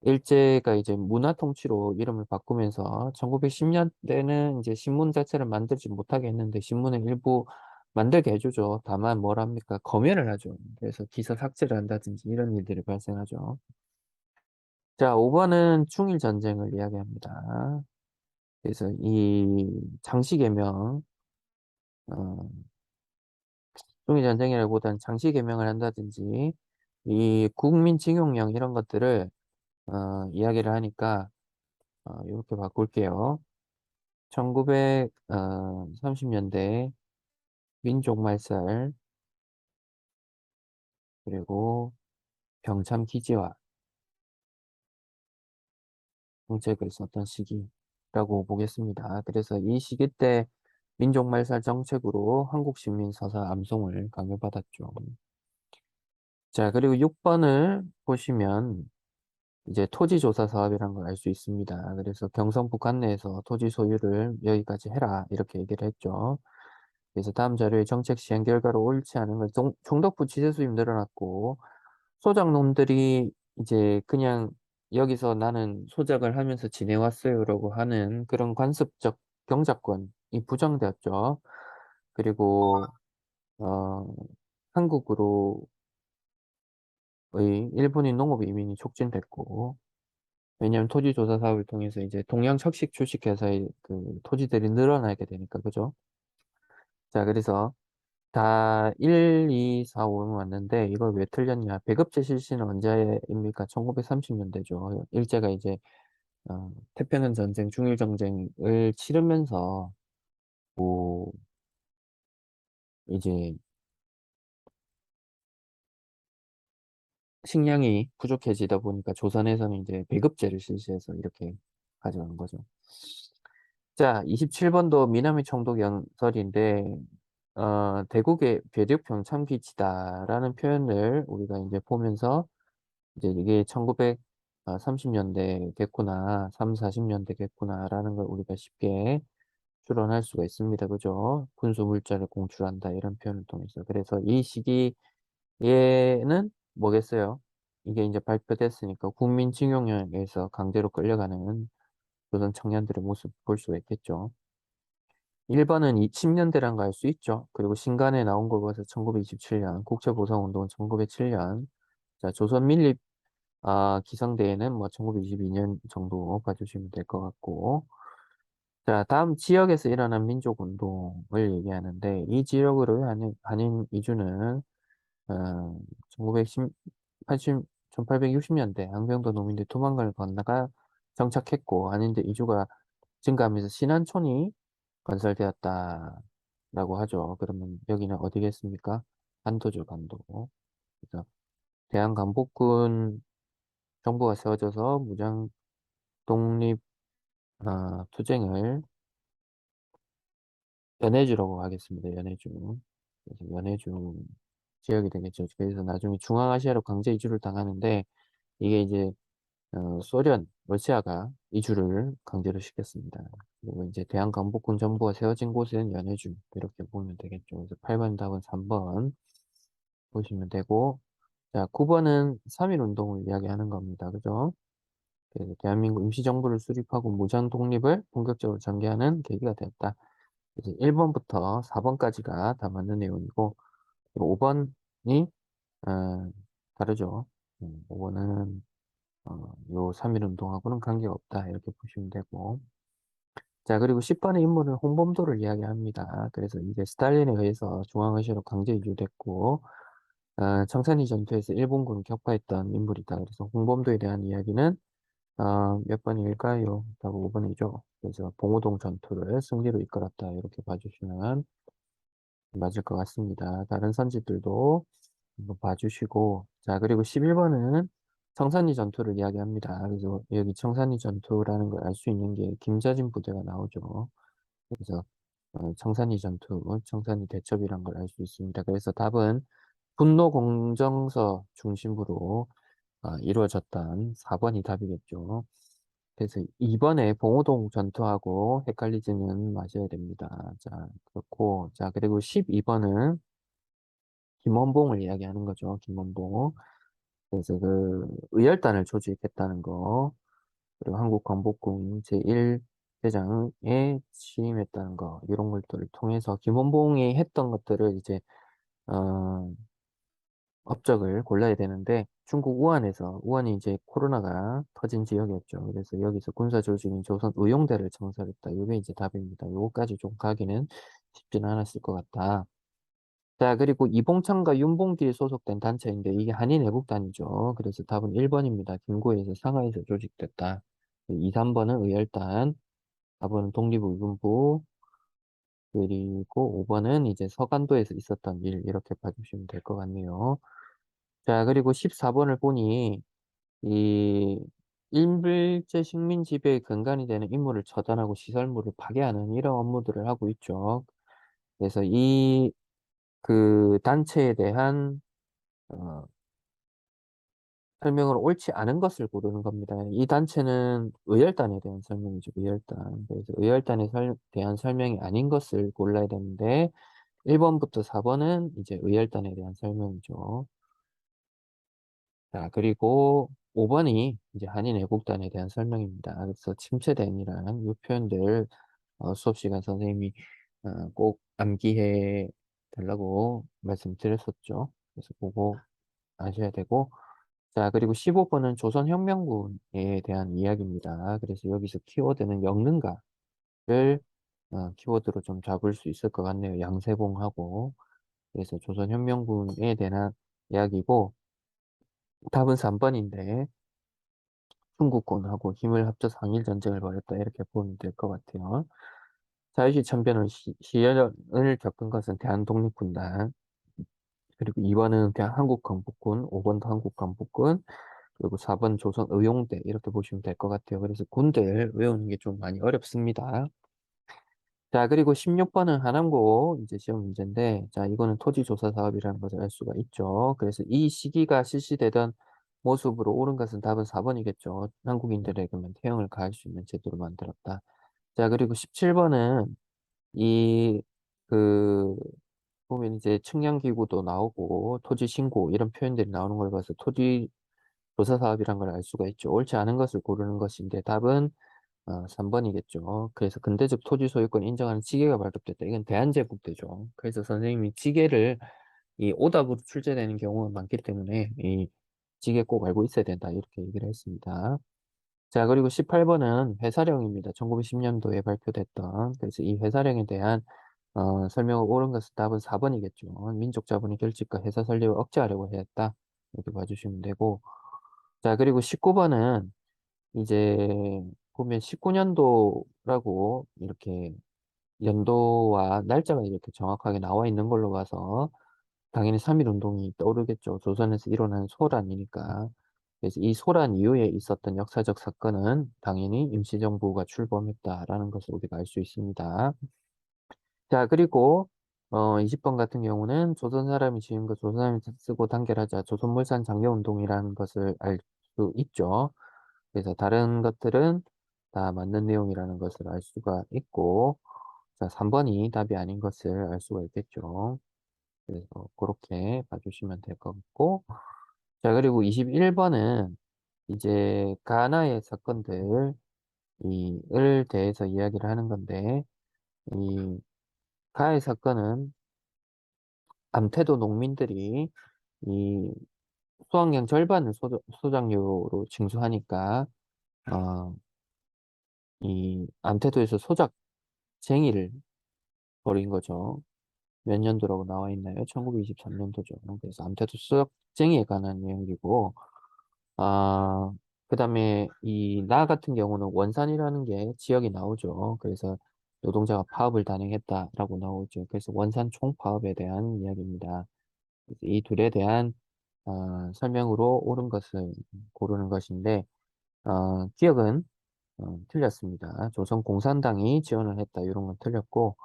일제가 이제 문화통치로 이름을 바꾸면서 1910년대는 이제 신문 자체를 만들지 못하게 했는데 신문을 일부 만들게 해주죠. 다만 뭘 합니까? 검열을 하죠. 그래서 기사 삭제를 한다든지 이런 일들이 발생하죠. 자, 5번은 중일 전쟁을 이야기합니다. 그래서 이 장시개명, 어, 중일전쟁이라기보다는 장시개명을 한다든지 이 국민징용령 이런 것들을 이야기를 하니까 이렇게 바꿀게요. 1930년대 민족말살 그리고 병참 기지화 정책을 썼던 시기라고 보겠습니다. 그래서 이 시기 때 민족말살 정책으로 한국시민 서사 암송을 강요받았죠. 자, 그리고 6번을 보시면 이제 토지조사 사업이라는 걸 알 수 있습니다. 그래서 경성북 관내에서 토지 소유를 여기까지 해라 이렇게 얘기를 했죠. 그래서 다음 자료의 정책 시행 결과로 옳지 않은 걸 총독부 취재 수입 늘어났고 소작농들이 이제 그냥 여기서 나는 소작을 하면서 지내왔어요라고 하는 그런 관습적 경작권이 부정되었죠. 그리고 어, 한국으로의 일본인 농업 이민이 촉진됐고 왜냐하면 토지조사 사업을 통해서 이제 동양 척식 주식회사의 그 토지들이 늘어나게 되니까, 그죠? 자, 그래서 다 1, 2, 4, 5는 왔는데 이걸 왜 틀렸냐? 배급제 실시는 언제입니까? 1930년대죠. 일제가 이제 태평양 전쟁, 중일 전쟁을 치르면서 뭐 이제 식량이 부족해지다 보니까 조선에서는 이제 배급제를 실시해서 이렇게 가져간 거죠. 자, 27번도 미나미 총독 연설인데, 대국의 배륙 병참기지다라는 표현을 우리가 이제 보면서, 이제 이게 1930년대겠구나, 3, 40년대겠구나라는 걸 우리가 쉽게 추론할 수가 있습니다. 그죠? 군수 물자를 공출한다, 이런 표현을 통해서. 그래서 이 시기에는 뭐겠어요? 이게 이제 발표됐으니까 국민징용령에서 강제로 끌려가는 조선 청년들의 모습 볼 수가 있겠죠. 1번은 2010년대란 거 알 수 있죠. 그리고 신간에 나온 걸 봐서 1927년, 국제보상운동은 1907년, 자, 조선 민립, 기성대회는 뭐 1922년 정도 봐주시면 될 것 같고, 자, 다음 지역에서 일어난 민족운동을 얘기하는데, 이 지역으로 한인 이주는, 1980, 1860년대 항병도 농민들이 두만강을 건너가 정착했고, 한인들 이주가 증가하면서 신안촌이 건설되었다라고 하죠. 그러면 여기는 어디겠습니까? 반도죠, 반도. 그래서 대한강복군 정부가 세워져서 무장 독립 투쟁을 연해주라고 하겠습니다. 연해주. 그래서 연해주 지역이 되겠죠. 그래서 나중에 중앙아시아로 강제 이주를 당하는데 이게 이제 소련, 러시아가 이주를 강제로 시켰습니다. 그리고 이제 대한강복군 정부가 세워진 곳은 연해주 이렇게 보면 되겠죠. 그래서 8번 답은 3번 보시면 되고 자 9번은 3.1 운동을 이야기하는 겁니다. 그죠? 그래서 대한민국 임시정부를 수립하고 무장 독립을 본격적으로 전개하는 계기가 되었다. 그래서 1번부터 4번까지가 다 맞는 내용이고 5번이 다르죠. 5번은 요 3.1 운동하고는 관계가 없다. 이렇게 보시면 되고. 자, 그리고 10번의 인물은 홍범도를 이야기합니다. 그래서 이게 스탈린에 의해서 중앙아시아로 강제 이주됐고, 청산리 전투에서 일본군을 격파했던 인물이다. 그래서 홍범도에 대한 이야기는, 몇 번일까요? 답은 5번이죠. 그래서 봉오동 전투를 승리로 이끌었다. 이렇게 봐주시면 맞을 것 같습니다. 다른 선지들도 한번 봐주시고, 자, 그리고 11번은 청산리 전투를 이야기합니다. 그래서 여기 청산리 전투라는 걸 알 수 있는 게 김자진 부대가 나오죠. 그래서 청산리 전투, 청산리 대첩이란 걸 알 수 있습니다. 그래서 답은 분노 공정서 중심으로 이루어졌던 4번이 답이겠죠. 그래서 2번에 봉오동 전투하고 헷갈리지는 마셔야 됩니다. 자, 그렇고, 자, 그리고 12번은 김원봉을 이야기하는 거죠. 김원봉. 그래서 그 의열단을 조직했다는 거, 그리고 한국 광복군 제1대장에 취임했다는 거, 이런 것들을 통해서 김원봉이 했던 것들을 이제 어, 업적을 골라야 되는데 중국 우한에서 우한이 이제 코로나가 터진 지역이었죠. 그래서 여기서 군사 조직인 조선 의용대를 창설했다. 이게 이제 답입니다. 요거까지 좀 가기는 쉽지는 않았을 것 같다. 자, 그리고 이봉창과 윤봉길 소속된 단체인데 이게 한인 애국단이죠. 그래서 답은 1번입니다. 김구에서 상하이에서 조직됐다. 2, 3번은 의열단, 4번은 독립의군부, 그리고 5번은 이제 서간도에서 있었던 일 이렇게 봐주시면 될 것 같네요. 자, 그리고 14번을 보니 이 일밀제 식민 지배의 근간이 되는 인물을 처단하고 시설물을 파괴하는 이런 업무들을 하고 있죠. 그래서 이 그 단체에 대한 어, 설명을 옳지 않은 것을 고르는 겁니다. 이 단체는 의열단에 대한 설명이죠. 의열단. 그래서 의열단에 대한 설명이 아닌 것을 골라야 되는데 1번부터 4번은 이제 의열단에 대한 설명이죠. 자, 그리고 5번이 이제 한인 애국단에 대한 설명입니다. 그래서 침체된이라는 이 표현들 수업 시간 선생님이 꼭 암기해 달라고 말씀드렸었죠. 그래서 그거 아셔야 되고, 자, 그리고 15번은 조선혁명군에 대한 이야기입니다. 그래서 여기서 키워드는 영능가를 키워드로 좀 잡을 수 있을 것 같네요. 양세봉하고. 그래서 조선혁명군에 대한 이야기고, 답은 3번인데, 중국군하고 힘을 합쳐서 항일전쟁을 벌였다. 이렇게 보면 될 것 같아요. 자유시 참변은 시련을 겪은 것은 대한독립군단, 그리고 2번은 한국광복군, 5번도 한국광복군, 그리고 4번 조선의용대 이렇게 보시면 될 것 같아요. 그래서 군대를 외우는 게 좀 많이 어렵습니다. 자, 그리고 16번은 하남고 이제 시험 문제인데, 자, 이거는 토지조사 사업이라는 것을 알 수가 있죠. 그래서 이 시기가 실시되던 모습으로 옳은 것은 답은 4번이겠죠. 한국인들에게만 태형을 가할 수 있는 제도를 만들었다. 자, 그리고 17번은 이, 그, 보면 이제 측량기구도 나오고 토지신고 이런 표현들이 나오는 걸 봐서 토지조사 사업이란 걸 알 수가 있죠. 옳지 않은 것을 고르는 것인데 답은 3번이겠죠. 그래서 근대적 토지 소유권 인정하는 지계가 발급됐다. 이건 대한제국대죠. 그래서 선생님이 지계를 이 오답으로 출제되는 경우가 많기 때문에 이 지계 꼭 알고 있어야 된다. 이렇게 얘기를 했습니다. 자, 그리고 18번은 회사령입니다. 1910년도에 발표됐던. 그래서 이 회사령에 대한 설명을 옳은 것은 답은 4번이겠죠. 민족 자본의 결집과 회사 설립을 억제하려고 했다. 이렇게 봐주시면 되고. 자, 그리고 19번은 이제 보면 19년도라고 이렇게 연도와 날짜가 이렇게 정확하게 나와 있는 걸로 봐서 당연히 3.1 운동이 떠오르겠죠. 조선에서 일어난 소란이니까. 그래서 이 소란 이후에 있었던 역사적 사건은 당연히 임시정부가 출범했다라는 것을 우리가 알 수 있습니다. 자, 그리고 20번 같은 경우는 조선 사람이 지은 거 조선 사람이 쓰고 단결하자 조선물산 장려운동이라는 것을 알 수 있죠. 그래서 다른 것들은 다 맞는 내용이라는 것을 알 수가 있고, 자, 3번이 답이 아닌 것을 알 수가 있겠죠. 그래서 그렇게 봐주시면 될 것 같고, 자, 그리고 21번은 이제 가나의 사건들, 을 대해서 이야기를 하는 건데, 이 가해 사건은 암태도 농민들이 이 수확량 절반을 소작료로 징수하니까, 어, 이 암태도에서 소작쟁이를 벌인 거죠. 몇 년도라고 나와 있나요? 1923년도죠. 그래서 암태도 수작쟁이에 관한 내용이고, 아, 그 다음에 이 나 같은 경우는 원산이라는 게 지역이 나오죠. 그래서 노동자가 파업을 단행했다라고 나오죠. 그래서 원산 총파업에 대한 이야기입니다. 그래서 이 둘에 대한 설명으로 옳은 것을 고르는 것인데 기억은 틀렸습니다. 조선공산당이 지원을 했다. 이런 건 틀렸고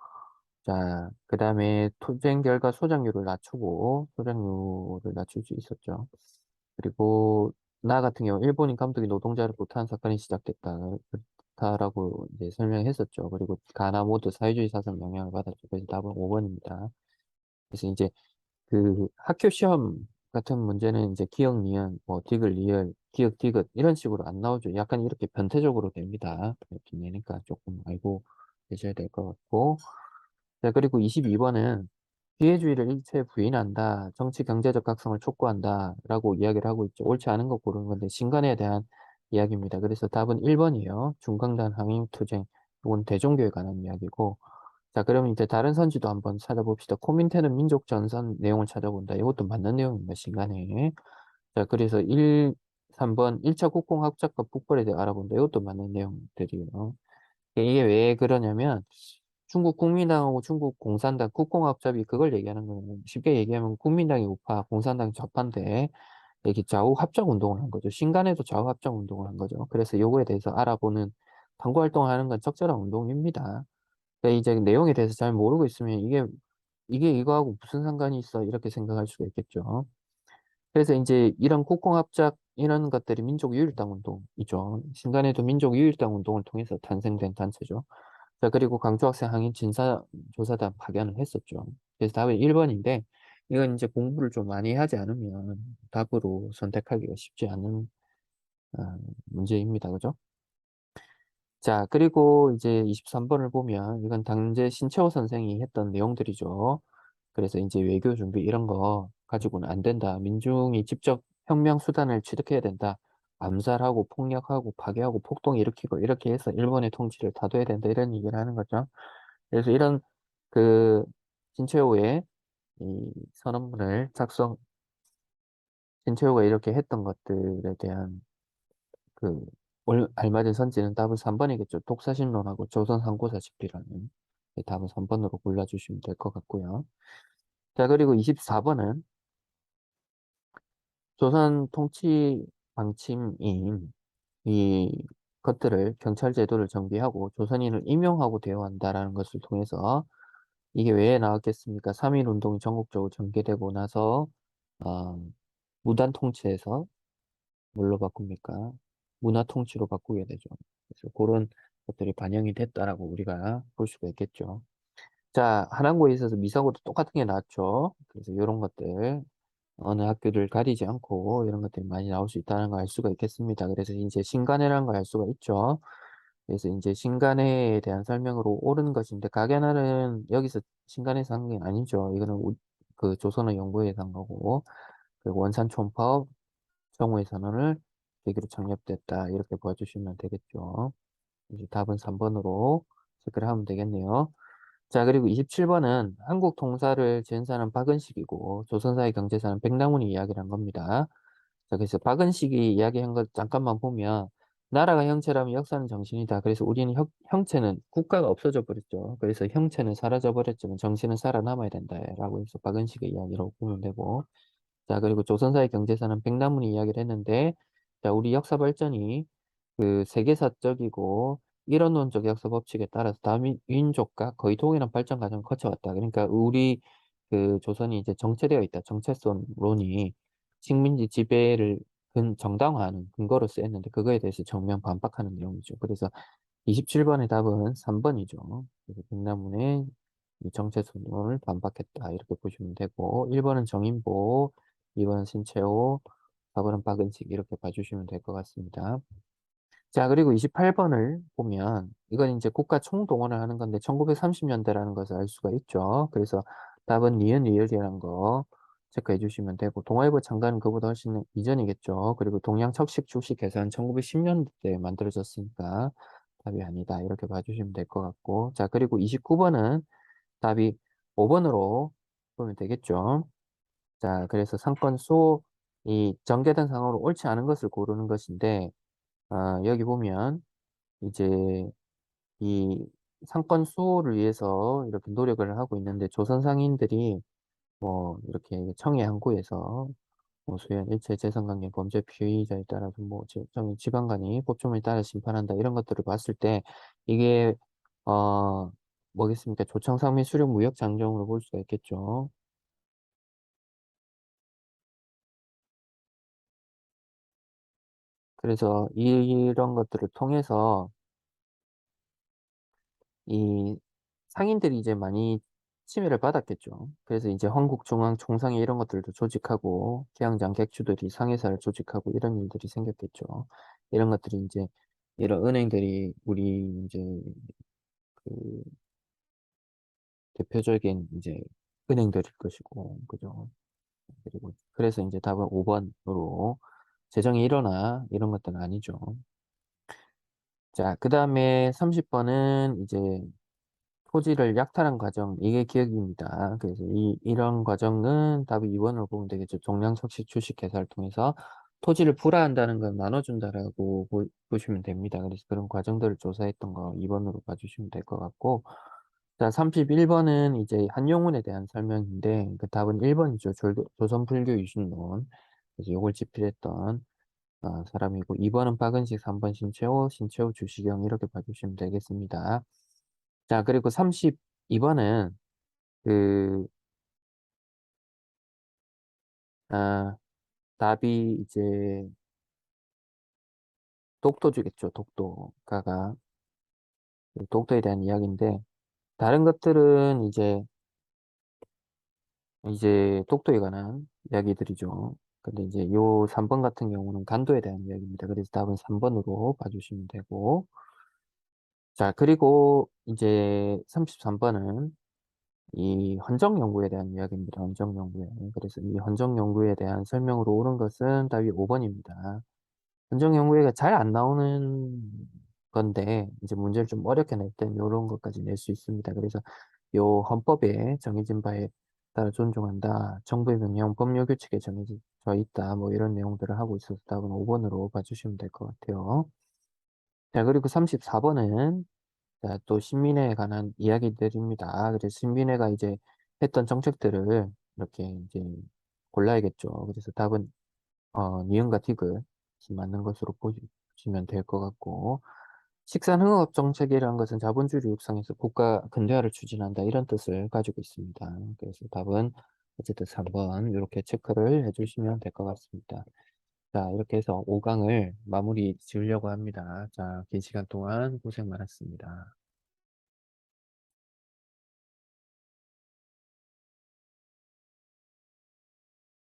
자, 그 다음에 투쟁 결과 소장률을 낮추고 소장률을 낮출 수 있었죠. 그리고 나 같은 경우 일본인 감독이 노동자를 구타한 사건이 시작됐다. 그렇다라고 이제 설명했었죠. 그리고 가나 모두 사회주의 사상 영향을 받았죠. 그래서 답은 5번입니다. 그래서 이제 그 학교 시험 같은 문제는 이제 기억, 니은, 뭐 디귿, 리을, 기억, 디귿 이런 식으로 안 나오죠. 약간 이렇게 변태적으로 됩니다. 이렇게 내니까 조금 알고 계셔야 될 것 같고 자, 그리고 22번은 기회주의를 일체 부인한다. 정치 경제적 각성을 촉구한다. 라고 이야기를 하고 있죠. 옳지 않은 거 고르는 건데 신간에 대한 이야기입니다. 그래서 답은 1번이에요. 중강단 항일투쟁. 이건 대종교에 관한 이야기고 자, 그러면 이제 다른 선지도 한번 찾아봅시다. 코민테는 민족 전선 내용을 찾아본다. 이것도 맞는 내용입니다. 시간에. 자, 그래서 3번 1차 국공합작과 북벌에 대해 알아본다. 이것도 맞는 내용들이에요. 이게 왜 그러냐면 중국 국민당하고 중국 공산당 국공합작이 그걸 얘기하는 거예요. 쉽게 얘기하면 국민당이 우파, 공산당이 좌파인데 이렇게 좌우 합작 운동을 한 거죠. 신간에도 좌우 합작 운동을 한 거죠. 그래서 요거에 대해서 알아보는 당구 활동하는 건 적절한 운동입니다. 그러니까 이제 내용에 대해서 잘 모르고 있으면 이게 이거하고 무슨 상관이 있어? 이렇게 생각할 수가 있겠죠. 그래서 이제 이런 국공합작 이런 것들이 민족유일당 운동이죠. 신간에도 민족유일당 운동을 통해서 탄생된 단체죠. 자, 그리고 강조학생 항인 진사조사단 파견을 했었죠. 그래서 답은 1번인데 이건 이제 공부를 좀 많이 하지 않으면 답으로 선택하기가 쉽지 않은 문제입니다. 그죠? 자, 그리고 이제 23번을 보면 이건 당제 신채호 선생이 했던 내용들이죠. 그래서 이제 외교 준비 이런 거 가지고는 안 된다. 민중이 직접 혁명 수단을 취득해야 된다. 암살하고 폭력하고 파괴하고 폭동 일으키고 이렇게 해서 일본의 통치를 다둬야 된다. 이런 얘기를 하는 거죠. 그래서 이런 그 신채호의 이 선언문을 신채호가 이렇게 했던 것들에 대한 그 알맞은 선지는 답은 3번이겠죠. 독사신론하고 조선상고사집이라는 답은 3번으로 골라주시면 될 것 같고요. 자, 그리고 24번은 조선 통치 방침인 이 것들을 경찰 제도를 정비하고 조선인을 임용하고 대우한다라는 것을 통해서 이게 왜 나왔겠습니까? 3.1 운동이 전국적으로 전개되고 나서 어, 무단 통치에서 뭘로 바꿉니까? 문화 통치로 바꾸게 되죠. 그래서 그런 것들이 반영이 됐다라고 우리가 볼 수가 있겠죠. 자, 한항구에 있어서 미사고도 똑같은 게 나왔죠. 그래서 이런 것들 어느 학교를 가리지 않고 이런 것들이 많이 나올 수 있다는 걸 알 수가 있겠습니다. 그래서 이제 신간회라는 걸 알 수가 있죠. 그래서 이제 신간회에 대한 설명으로 옳은 것인데 각연할은 여기서 신간에서 한 게 아니죠. 이거는 그 조선어 연구에서 한 거고 그리고 원산 총파업 정오의 선언을 계기로 창립됐다. 이렇게 봐주시면 되겠죠. 이제 답은 3번으로 체크를 하면 되겠네요. 자, 그리고 27번은 한국 통사를 지은 박은식이고 조선사의 경제사는 백남훈이 이야기를 한 겁니다. 자, 그래서 박은식이 이야기한 것 잠깐만 보면 나라가 형체라면 역사는 정신이다. 그래서 우리는 형체는 국가가 없어져 버렸죠. 그래서 형체는 사라져 버렸지만 정신은 살아남아야 된다라고 해서 박은식의 이야기라고 보면 되고 자, 그리고 조선사의 경제사는 백남훈이 이야기를 했는데 자, 우리 역사 발전이 그 세계사적이고 이론론적 역사 법칙에 따라서 다민족과 거의 동일한 발전 과정을 거쳐왔다. 그러니까 우리 그 조선이 이제 정체되어 있다. 정체성론이 식민지 지배를 정당화하는 근거로 쓰였는데 그거에 대해서 정면 반박하는 내용이죠. 그래서 27번의 답은 3번이죠. 그래서 백남훈의 이 정체성론을 반박했다. 이렇게 보시면 되고 1번은 정인보, 2번은 신채호, 4번은 박은식 이렇게 봐주시면 될 것 같습니다. 자, 그리고 28번을 보면 이건 이제 국가 총동원을 하는 건데 1930년대라는 것을 알 수가 있죠. 그래서 답은 니은 리을이라는 거 체크해 주시면 되고 동아일보 창간은 그보다 훨씬 이전이겠죠. 그리고 동양 척식 출식 개선 1910년대에 만들어졌으니까 답이 아니다. 이렇게 봐주시면 될 것 같고 자, 그리고 29번은 답이 5번으로 보면 되겠죠. 자, 그래서 상권 이 전개된 상황으로 옳지 않은 것을 고르는 것인데 여기 보면 이제 이 상권 수호를 위해서 이렇게 노력을 하고 있는데 조선 상인들이 뭐 이렇게 청해 항구에서 뭐 수연 일체 재산관계 범죄 피의자에 따라서 뭐 지방간이 법조문에 따라 심판한다 이런 것들을 봤을 때 이게 어 뭐겠습니까? 조청상 및 수령 무역 장정으로 볼 수가 있겠죠. 그래서 이런 것들을 통해서 이 상인들이 이제 많이 침해를 받았겠죠. 그래서 이제 한국중앙총상회 이런 것들도 조직하고 기항장 객주들이 상회사를 조직하고 이런 일들이 생겼겠죠. 이런 것들이 이제 이런 은행들이 우리 이제 그 대표적인 이제 은행들일 것이고 그죠. 그리고 그래서 이제 답은 5 번으로 재정이 일어나 이런 것들은 아니죠. 자 그다음에 30 번은 이제 토지를 약탈한 과정 이게 기억입니다. 그래서 이런 과정은 답이 2 번으로 보면 되겠죠. 종량석식 주식 계산을 통해서 토지를 불화한다는 걸 나눠준다라고 보시면 됩니다. 그래서 그런 과정들을 조사했던 거 2 번으로 봐 주시면 될 것 같고 자 31 번은 이제 한용운에 대한 설명인데 그 답은 1 번이죠. 조선불교 유신론. 그래서 요걸 집필했던 사람이고 2 번은 박은식, 3번 신채호, 주시경 이렇게 봐 주시면 되겠습니다. 자 그리고 32 번은 그 아 답이 이제 독도주겠죠. 독도가가 독도에 대한 이야기인데 다른 것들은 이제 독도에 관한 이야기들이죠. 근데 이제 요 3번 같은 경우는 간도에 대한 이야기입니다. 그래서 답은 3 번으로 봐 주시면 되고 자 그리고 이제 33 번은 이 헌정 연구에 대한 이야기입니다. 헌정 연구에. 그래서 이 헌정 연구에 대한 설명으로 옳은 것은 답이 5 번입니다. 헌정 연구회가 잘 안 나오는 건데 이제 문제를 좀 어렵게 낼 땐 요런 것까지 낼 수 있습니다. 그래서 요 헌법에 정해진 바에 따라 존중한다. 정부의 명령 법률 규칙에 정해져 있다. 뭐 이런 내용들을 하고 있어서 답은 5 번으로 봐 주시면 될 것 같아요. 자 그리고 34 번은 자 또 신민회에 관한 이야기들입니다. 그래서 신민회가 이제 했던 정책들을 이렇게 이제 골라야겠죠. 그래서 답은 니은과 디귿이 맞는 것으로 보시면 될 것 같고 식산흥업 정책이라는 것은 자본주의를 육성해서 국가 근대화를 추진한다 이런 뜻을 가지고 있습니다. 그래서 답은 어쨌든 3번 이렇게 체크를 해 주시면 될 것 같습니다. 자 이렇게 해서 5 강을 마무리 지으려고 합니다. 자 긴 시간 동안 고생 많았습니다.